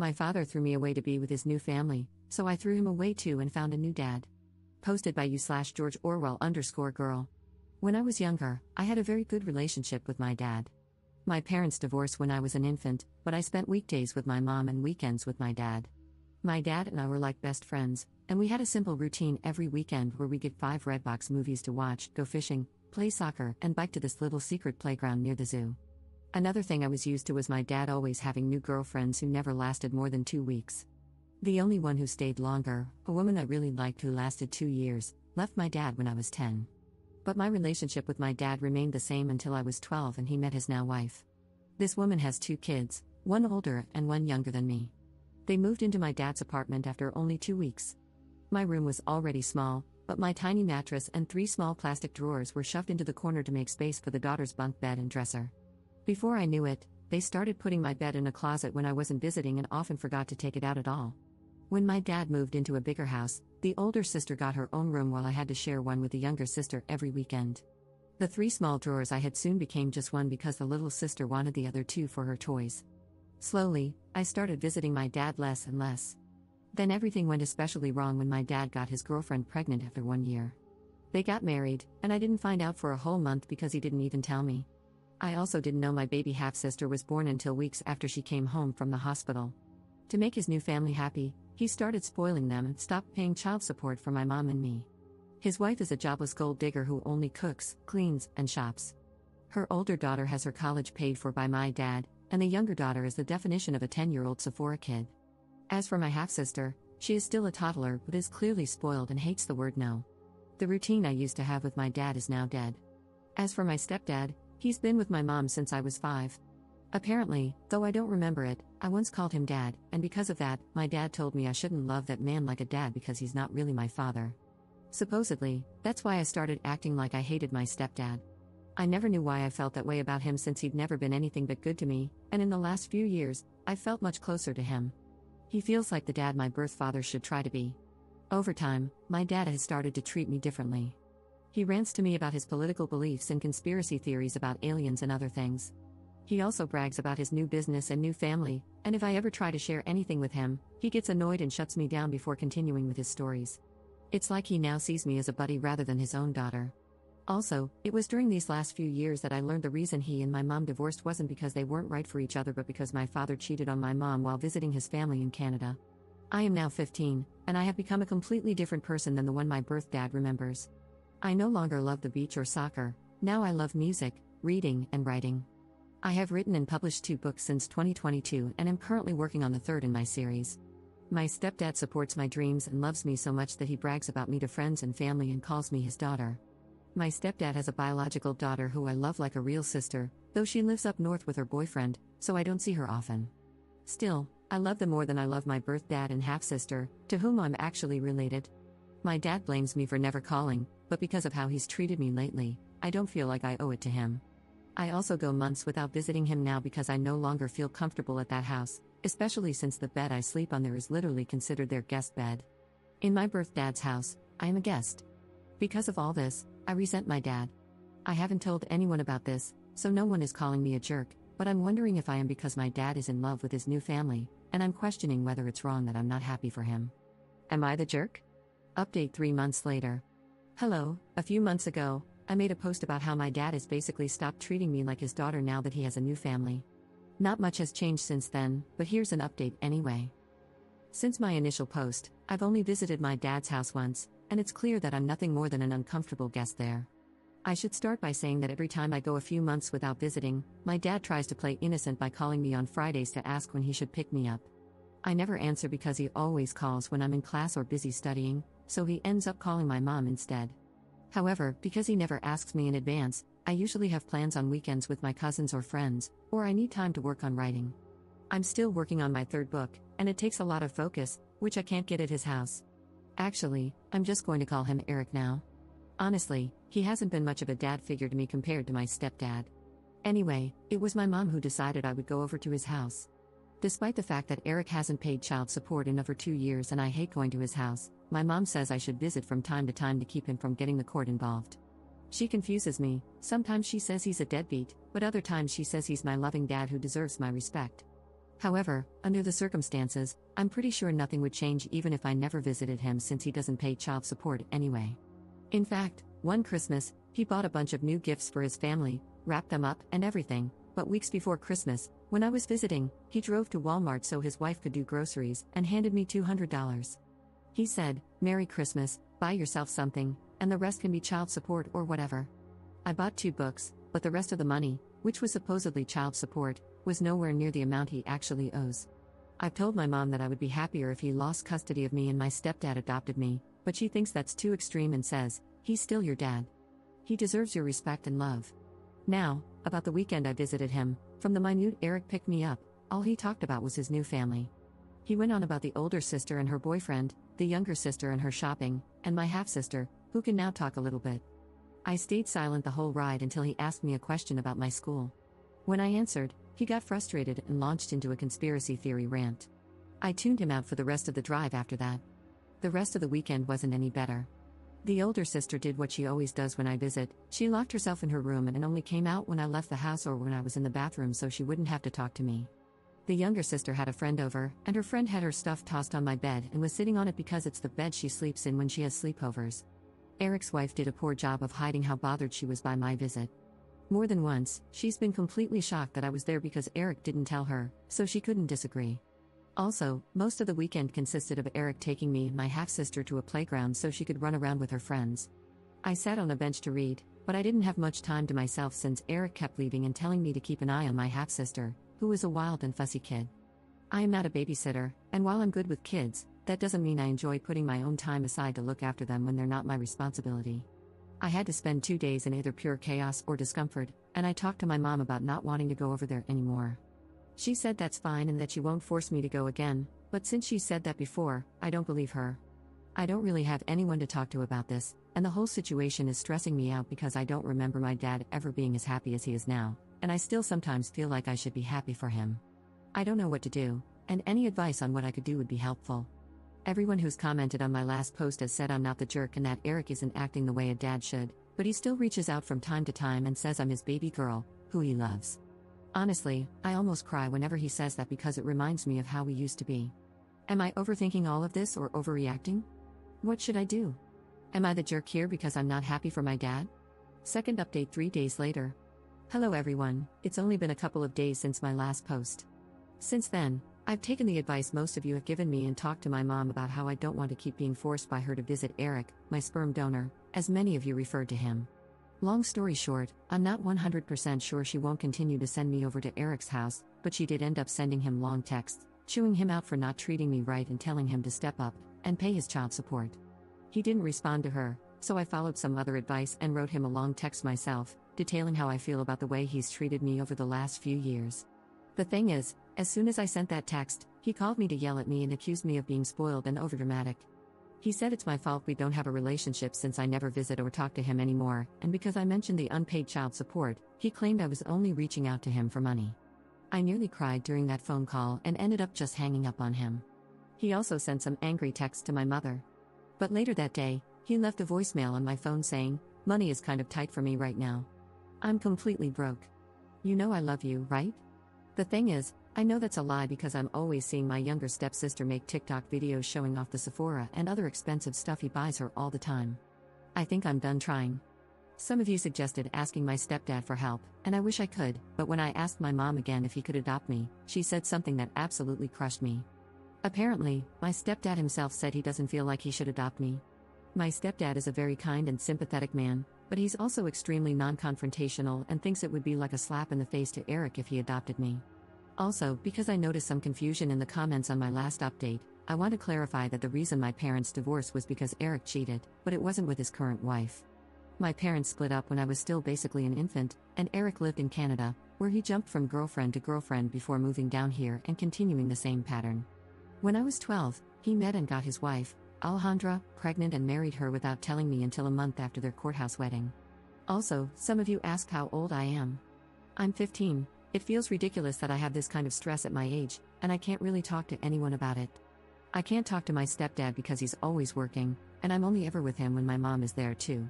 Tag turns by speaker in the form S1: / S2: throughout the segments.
S1: My father threw me away to be with his new family, so I threw him away too and found a new dad. Posted by you/George Orwell_girl. When I was younger, I had a very good relationship with my dad. My parents divorced when I was an infant, but I spent weekdays with my mom and weekends with my dad. My dad and I were like best friends, and we had a simple routine every weekend where we get 5 Redbox movies to watch, go fishing, play soccer, and bike to this little secret playground near the zoo. Another thing I was used to was my dad always having new girlfriends who never lasted more than 2 weeks. The only one who stayed longer, a woman I really liked who lasted 2 years, left my dad when I was 10. But my relationship with my dad remained the same until I was 12 and he met his now wife. This woman has 2 kids, one older and one younger than me. They moved into my dad's apartment after only 2 weeks. My room was already small, but my tiny mattress and 3 small plastic drawers were shoved into the corner to make space for the daughter's bunk bed and dresser. Before I knew it, they started putting my bed in a closet when I wasn't visiting and often forgot to take it out at all. When my dad moved into a bigger house, the older sister got her own room while I had to share one with the younger sister every weekend. The 3 small drawers I had soon became just one because the little sister wanted the other 2 for her toys. Slowly, I started visiting my dad less and less. Then everything went especially wrong when my dad got his girlfriend pregnant after 1 year. They got married, and I didn't find out for a whole month because he didn't even tell me. I also didn't know my baby half-sister was born until weeks after she came home from the hospital. To make his new family happy, he started spoiling them and stopped paying child support for my mom and me. His wife is a jobless gold digger who only cooks, cleans, and shops. Her older daughter has her college paid for by my dad, and the younger daughter is the definition of a 10-year-old Sephora kid. As for my half-sister, she is still a toddler but is clearly spoiled and hates the word no. The routine I used to have with my dad is now dead. As for my stepdad, he's been with my mom since I was 5. Apparently, though I don't remember it, I once called him dad, and because of that, my dad told me I shouldn't love that man like a dad because he's not really my father. Supposedly, that's why I started acting like I hated my stepdad. I never knew why I felt that way about him since he'd never been anything but good to me, and in the last few years, I felt much closer to him. He feels like the dad my birth father should try to be. Over time, my dad has started to treat me differently. He rants to me about his political beliefs and conspiracy theories about aliens and other things. He also brags about his new business and new family, and if I ever try to share anything with him, he gets annoyed and shuts me down before continuing with his stories. It's like he now sees me as a buddy rather than his own daughter. Also, it was during these last few years that I learned the reason he and my mom divorced wasn't because they weren't right for each other but because my father cheated on my mom while visiting his family in Canada. I am now 15, and I have become a completely different person than the one my birth dad remembers. I no longer love the beach or soccer, now I love music, reading, and writing. I have written and published 2 books since 2022 and am currently working on the 3rd in my series. My stepdad supports my dreams and loves me so much that he brags about me to friends and family and calls me his daughter. My stepdad has a biological daughter who I love like a real sister, though she lives up north with her boyfriend, so I don't see her often. Still, I love them more than I love my birth dad and half-sister, to whom I'm actually related. My dad blames me for never calling, but because of how he's treated me lately, I don't feel like I owe it to him. I also go months without visiting him now because I no longer feel comfortable at that house, especially since the bed I sleep on there is literally considered their guest bed. In my birth dad's house, I am a guest. Because of all this, I resent my dad. I haven't told anyone about this, so no one is calling me a jerk, but I'm wondering if I am because my dad is in love with his new family, and I'm questioning whether it's wrong that I'm not happy for him. Am I the jerk? Update 3 months later. Hello, a few months ago, I made a post about how my dad has basically stopped treating me like his daughter now that he has a new family. Not much has changed since then, but here's an update anyway. Since my initial post, I've only visited my dad's house once, and it's clear that I'm nothing more than an uncomfortable guest there. I should start by saying that every time I go a few months without visiting, my dad tries to play innocent by calling me on Fridays to ask when he should pick me up. I never answer because he always calls when I'm in class or busy studying, so he ends up calling my mom instead. However, because he never asks me in advance, I usually have plans on weekends with my cousins or friends, or I need time to work on writing. I'm still working on my 3rd book, and it takes a lot of focus, which I can't get at his house. Actually, I'm just going to call him Eric now. Honestly, he hasn't been much of a dad figure to me compared to my stepdad. Anyway, it was my mom who decided I would go over to his house. Despite the fact that Eric hasn't paid child support in over 2 years and I hate going to his house, my mom says I should visit from time to time to keep him from getting the court involved. She confuses me, sometimes she says he's a deadbeat, but other times she says he's my loving dad who deserves my respect. However, under the circumstances, I'm pretty sure nothing would change even if I never visited him since he doesn't pay child support anyway. In fact, one Christmas, he bought a bunch of new gifts for his family, wrapped them up and everything, but weeks before Christmas, when I was visiting, he drove to Walmart so his wife could do groceries and handed me $200. He said, "Merry Christmas, buy yourself something, and the rest can be child support or whatever." I bought 2 books, but the rest of the money, which was supposedly child support, was nowhere near the amount he actually owes. I've told my mom that I would be happier if he lost custody of me and my stepdad adopted me, but she thinks that's too extreme and says, "He's still your dad. He deserves your respect and love." Now, about the weekend I visited him, from the minute Eric picked me up, all he talked about was his new family. He went on about the older sister and her boyfriend, the younger sister and her shopping, and my half-sister, who can now talk a little bit. I stayed silent the whole ride until he asked me a question about my school. When I answered, he got frustrated and launched into a conspiracy theory rant. I tuned him out for the rest of the drive after that. The rest of the weekend wasn't any better. The older sister did what she always does when I visit. She locked herself in her room and only came out when I left the house or when I was in the bathroom so she wouldn't have to talk to me. The younger sister had a friend over, and her friend had her stuff tossed on my bed and was sitting on it because it's the bed she sleeps in when she has sleepovers. Eric's wife did a poor job of hiding how bothered she was by my visit. More than once, she's been completely shocked that I was there because Eric didn't tell her, so she couldn't disagree. Also, most of the weekend consisted of Eric taking me and my half-sister to a playground so she could run around with her friends. I sat on a bench to read, but I didn't have much time to myself since Eric kept leaving and telling me to keep an eye on my half-sister, who is a wild and fussy kid. I am not a babysitter, and while I'm good with kids, that doesn't mean I enjoy putting my own time aside to look after them when they're not my responsibility. I had to spend 2 days in either pure chaos or discomfort, and I talked to my mom about not wanting to go over there anymore. She said that's fine and that she won't force me to go again, but since she said that before, I don't believe her. I don't really have anyone to talk to about this, and the whole situation is stressing me out because I don't remember my dad ever being as happy as he is now, and I still sometimes feel like I should be happy for him. I don't know what to do, and any advice on what I could do would be helpful. Everyone who's commented on my last post has said I'm not the jerk and that Eric isn't acting the way a dad should, but he still reaches out from time to time and says I'm his baby girl, who he loves. Honestly, I almost cry whenever he says that because it reminds me of how we used to be. Am I overthinking all of this or overreacting? What should I do? Am I the jerk here because I'm not happy for my dad? Second update 3 days later. Hello everyone, it's only been a couple of days since my last post. Since then, I've taken the advice most of you have given me and talked to my mom about how I don't want to keep being forced by her to visit Eric, my sperm donor, as many of you referred to him. Long story short, I'm not 100% sure she won't continue to send me over to Eric's house, but she did end up sending him long texts, chewing him out for not treating me right and telling him to step up and pay his child support. He didn't respond to her, so I followed some other advice and wrote him a long text myself, detailing how I feel about the way he's treated me over the last few years. The thing is, as soon as I sent that text, he called me to yell at me and accused me of being spoiled and overdramatic. He said it's my fault we don't have a relationship since I never visit or talk to him anymore, and because I mentioned the unpaid child support, he claimed I was only reaching out to him for money. I nearly cried during that phone call and ended up just hanging up on him. He also sent some angry texts to my mother. But later that day, he left a voicemail on my phone saying, "Money is kind of tight for me right now. I'm completely broke. You know I love you, right?" The thing is, I know that's a lie because I'm always seeing my younger stepsister make TikTok videos showing off the Sephora and other expensive stuff he buys her all the time. I think I'm done trying. Some of you suggested asking my stepdad for help, and I wish I could, but when I asked my mom again if he could adopt me, she said something that absolutely crushed me. Apparently, my stepdad himself said he doesn't feel like he should adopt me. My stepdad is a very kind and sympathetic man, but he's also extremely non-confrontational and thinks it would be like a slap in the face to Eric if he adopted me. Also, because I noticed some confusion in the comments on my last update, I want to clarify that the reason my parents divorced was because Eric cheated, but it wasn't with his current wife. My parents split up when I was still basically an infant, and Eric lived in Canada, where he jumped from girlfriend to girlfriend before moving down here and continuing the same pattern. When I was 12, he met and got his wife, Alejandra, pregnant and married her without telling me until a month after their courthouse wedding. Also, some of you asked how old I am. I'm 15. It feels ridiculous that I have this kind of stress at my age, and I can't really talk to anyone about it. I can't talk to my stepdad because he's always working, and I'm only ever with him when my mom is there too.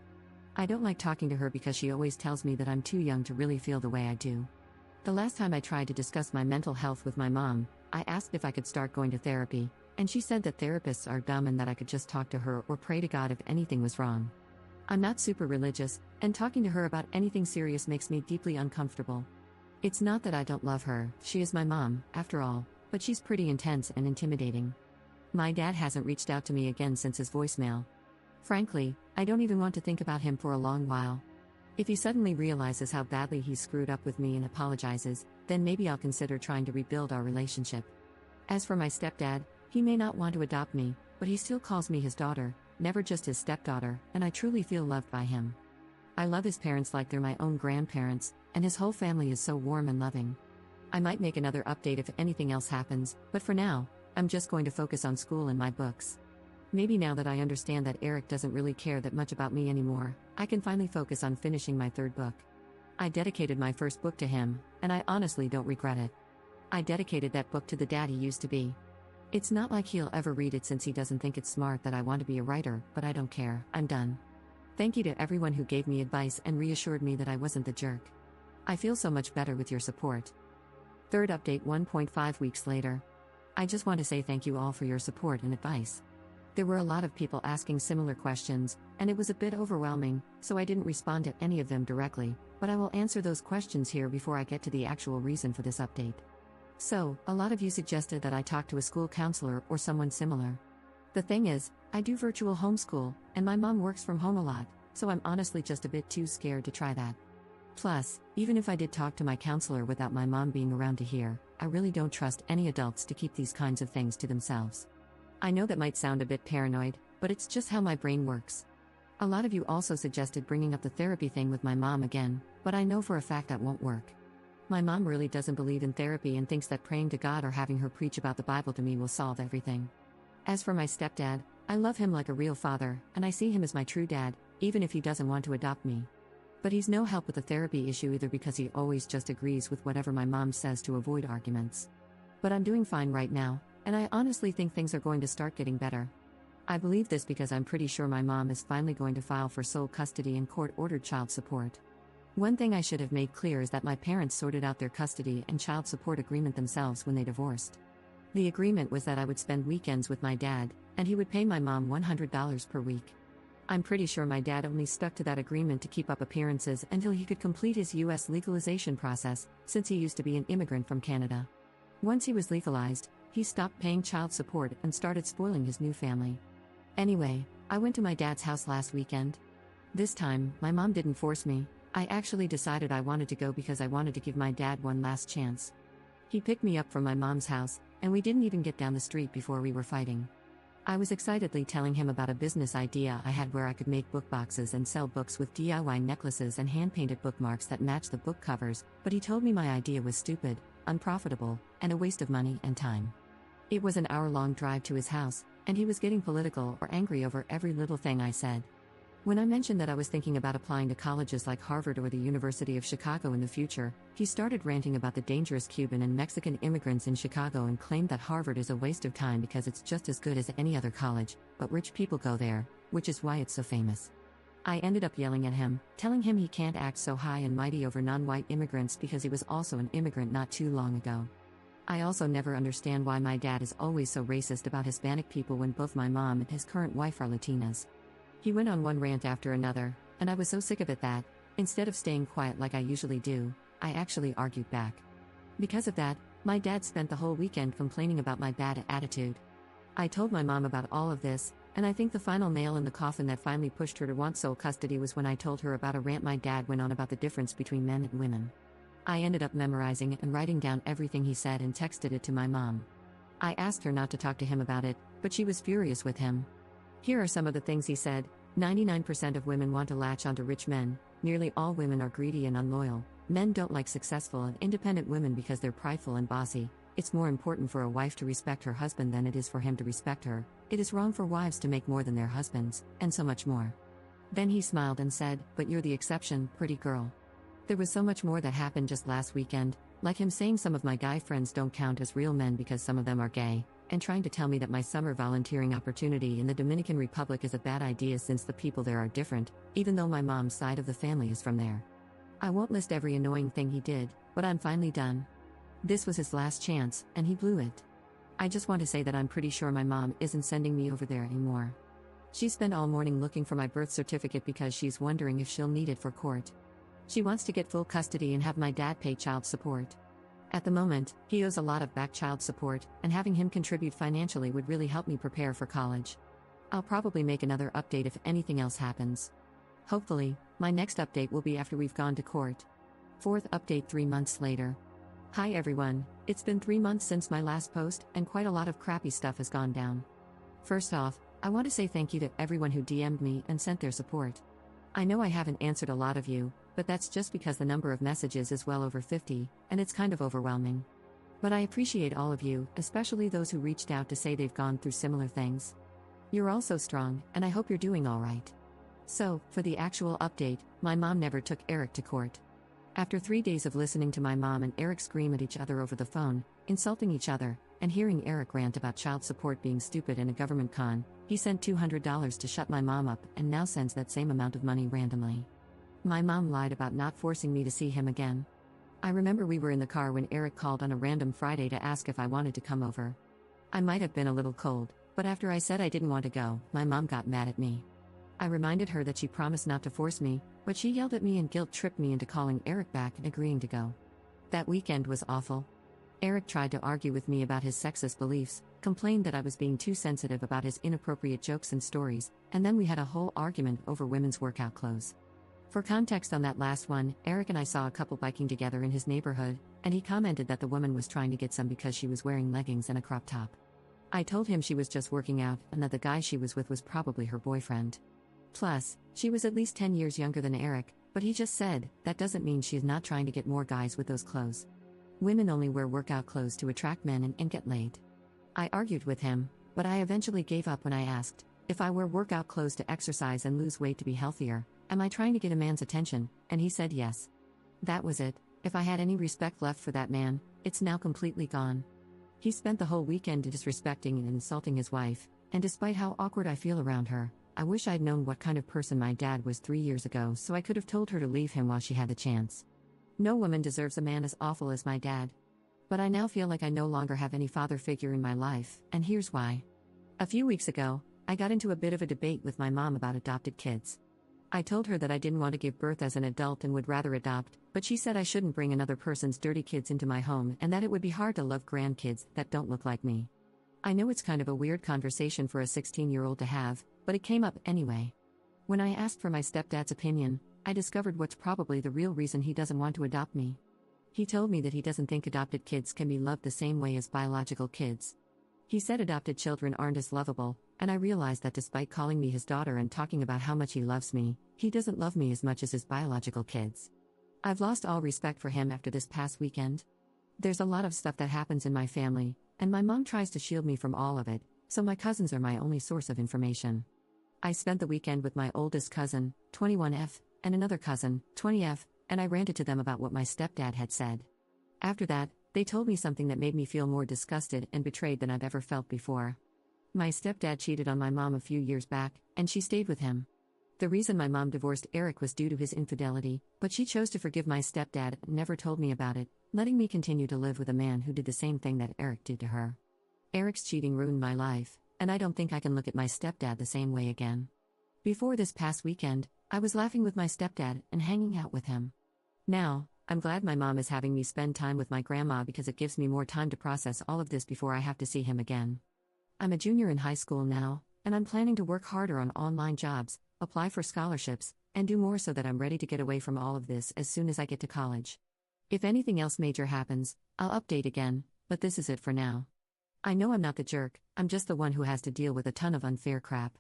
S1: I don't like talking to her because she always tells me that I'm too young to really feel the way I do. The last time I tried to discuss my mental health with my mom, I asked if I could start going to therapy, and she said that therapists are dumb and that I could just talk to her or pray to God if anything was wrong. I'm not super religious, and talking to her about anything serious makes me deeply uncomfortable. It's not that I don't love her, she is my mom, after all, but she's pretty intense and intimidating. My dad hasn't reached out to me again since his voicemail. Frankly, I don't even want to think about him for a long while. If he suddenly realizes how badly he screwed up with me and apologizes, then maybe I'll consider trying to rebuild our relationship. As for my stepdad, he may not want to adopt me, but he still calls me his daughter, never just his stepdaughter, and I truly feel loved by him. I love his parents like they're my own grandparents, and his whole family is so warm and loving. I might make another update if anything else happens, but for now, I'm just going to focus on school and my books. Maybe now that I understand that Eric doesn't really care that much about me anymore, I can finally focus on finishing my third book. I dedicated my first book to him, and I honestly don't regret it. I dedicated that book to the dad he used to be. It's not like he'll ever read it since he doesn't think it's smart that I want to be a writer, but I don't care, I'm done. Thank you to everyone who gave me advice and reassured me that I wasn't the jerk. I feel so much better with your support. Third update 1.5 weeks later. I just want to say thank you all for your support and advice. There were a lot of people asking similar questions, and it was a bit overwhelming, so I didn't respond to any of them directly, but I will answer those questions here before I get to the actual reason for this update. So, a lot of you suggested that I talk to a school counselor or someone similar. The thing is, I do virtual homeschool, and my mom works from home a lot, so I'm honestly just a bit too scared to try that. Plus, even if I did talk to my counselor without my mom being around to hear, I really don't trust any adults to keep these kinds of things to themselves. I know that might sound a bit paranoid, but it's just how my brain works. A lot of you also suggested bringing up the therapy thing with my mom again, but I know for a fact that won't work. My mom really doesn't believe in therapy and thinks that praying to God or having her preach about the Bible to me will solve everything. As for my stepdad, I love him like a real father, and I see him as my true dad, even if he doesn't want to adopt me. But he's no help with the therapy issue either because he always just agrees with whatever my mom says to avoid arguments. But I'm doing fine right now, and I honestly think things are going to start getting better. I believe this because I'm pretty sure my mom is finally going to file for sole custody and court-ordered child support. One thing I should have made clear is that my parents sorted out their custody and child support agreement themselves when they divorced. The agreement was that I would spend weekends with my dad, and he would pay my mom $100 per week. I'm pretty sure my dad only stuck to that agreement to keep up appearances until he could complete his U.S. legalization process, since he used to be an immigrant from Canada. Once he was legalized, he stopped paying child support and started spoiling his new family. Anyway, I went to my dad's house last weekend. This time, my mom didn't force me. I actually decided I wanted to go because I wanted to give my dad one last chance. He picked me up from my mom's house, and we didn't even get down the street before we were fighting. I was excitedly telling him about a business idea I had where I could make book boxes and sell books with DIY necklaces and hand-painted bookmarks that match the book covers, but he told me my idea was stupid, unprofitable, and a waste of money and time. It was an hour-long drive to his house, and he was getting political or angry over every little thing I said. When I mentioned that I was thinking about applying to colleges like Harvard or the University of Chicago in the future, he started ranting about the dangerous Cuban and Mexican immigrants in Chicago and claimed that Harvard is a waste of time because it's just as good as any other college, but rich people go there, which is why it's so famous. I ended up yelling at him, telling him he can't act so high and mighty over non-white immigrants because he was also an immigrant not too long ago. I also never understand why my dad is always so racist about Hispanic people when both my mom and his current wife are Latinas. He went on one rant after another, and I was so sick of it that, instead of staying quiet like I usually do, I actually argued back. Because of that, my dad spent the whole weekend complaining about my bad attitude. I told my mom about all of this, and I think the final nail in the coffin that finally pushed her to want sole custody was when I told her about a rant my dad went on about the difference between men and women. I ended up memorizing and writing down everything he said and texted it to my mom. I asked her not to talk to him about it, but she was furious with him. Here are some of the things he said. 99% of women want to latch onto rich men, nearly all women are greedy and unloyal, men don't like successful and independent women because they're prideful and bossy, it's more important for a wife to respect her husband than it is for him to respect her, it is wrong for wives to make more than their husbands, and so much more. Then he smiled and said, "But you're the exception, pretty girl." There was so much more that happened just last weekend, like him saying some of my guy friends don't count as real men because some of them are gay, and trying to tell me that my summer volunteering opportunity in the Dominican Republic is a bad idea since the people there are different, even though my mom's side of the family is from there. I won't list every annoying thing he did, but I'm finally done. This was his last chance, and he blew it. I just want to say that I'm pretty sure my mom isn't sending me over there anymore. She spent all morning looking for my birth certificate because she's wondering if she'll need it for court. She wants to get full custody and have my dad pay child support. At the moment, he owes a lot of back child support, and having him contribute financially would really help me prepare for college. I'll probably make another update if anything else happens. Hopefully, my next update will be after we've gone to court. Fourth update 3 months later. Hi everyone, it's been 3 months since my last post, and quite a lot of crappy stuff has gone down. First off, I want to say thank you to everyone who DM'd me and sent their support. I know I haven't answered a lot of you, but that's just because the number of messages is well over 50, and it's kind of overwhelming. But I appreciate all of you, especially those who reached out to say they've gone through similar things. You're all so strong, and I hope you're doing alright. So, for the actual update, my mom never took Eric to court. After 3 days of listening to my mom and Eric scream at each other over the phone, insulting each other, and hearing Eric rant about child support being stupid and a government con, he sent $200 to shut my mom up and now sends that same amount of money randomly. My mom lied about not forcing me to see him again. I remember we were in the car when Eric called on a random Friday to ask if I wanted to come over. I might have been a little cold, but after I said I didn't want to go, my mom got mad at me. I reminded her that she promised not to force me, but she yelled at me and guilt-tripped me into calling Eric back and agreeing to go. That weekend was awful. Eric tried to argue with me about his sexist beliefs, complained that I was being too sensitive about his inappropriate jokes and stories, and then we had a whole argument over women's workout clothes. For context on that last one, Eric and I saw a couple biking together in his neighborhood, and he commented that the woman was trying to get some because she was wearing leggings and a crop top. I told him she was just working out and that the guy she was with was probably her boyfriend. Plus, she was at least 10 years younger than Eric, but he just said, that doesn't mean she's not trying to get more guys with those clothes. Women only wear workout clothes to attract men and get laid. I argued with him, but I eventually gave up when I asked, if I wear workout clothes to exercise and lose weight to be healthier, am I trying to get a man's attention? And he said yes. That was it. If I had any respect left for that man, it's now completely gone. He spent the whole weekend disrespecting and insulting his wife, and despite how awkward I feel around her, I wish I'd known what kind of person my dad was 3 years ago so I could have told her to leave him while she had the chance. No woman deserves a man as awful as my dad. But I now feel like I no longer have any father figure in my life, and here's why. A few weeks ago, I got into a bit of a debate with my mom about adopted kids. I told her that I didn't want to give birth as an adult and would rather adopt, but she said I shouldn't bring another person's dirty kids into my home and that it would be hard to love grandkids that don't look like me. I know it's kind of a weird conversation for a 16-year-old to have, but it came up anyway. When I asked for my stepdad's opinion, I discovered what's probably the real reason he doesn't want to adopt me. He told me that he doesn't think adopted kids can be loved the same way as biological kids. He said adopted children aren't as lovable, and I realized that despite calling me his daughter and talking about how much he loves me, he doesn't love me as much as his biological kids. I've lost all respect for him after this past weekend. There's a lot of stuff that happens in my family, and my mom tries to shield me from all of it, so my cousins are my only source of information. I spent the weekend with my oldest cousin, 21F, and another cousin, 20F, and I ranted to them about what my stepdad had said. After that, they told me something that made me feel more disgusted and betrayed than I've ever felt before. My stepdad cheated on my mom a few years back, and she stayed with him. The reason my mom divorced Eric was due to his infidelity, but she chose to forgive my stepdad and never told me about it, letting me continue to live with a man who did the same thing that Eric did to her. Eric's cheating ruined my life, and I don't think I can look at my stepdad the same way again. Before this past weekend, I was laughing with my stepdad and hanging out with him. Now, I'm glad my mom is having me spend time with my grandma because it gives me more time to process all of this before I have to see him again. I'm a junior in high school now, and I'm planning to work harder on online jobs, apply for scholarships, and do more so that I'm ready to get away from all of this as soon as I get to college. If anything else major happens, I'll update again, but this is it for now. I know I'm not the jerk, I'm just the one who has to deal with a ton of unfair crap.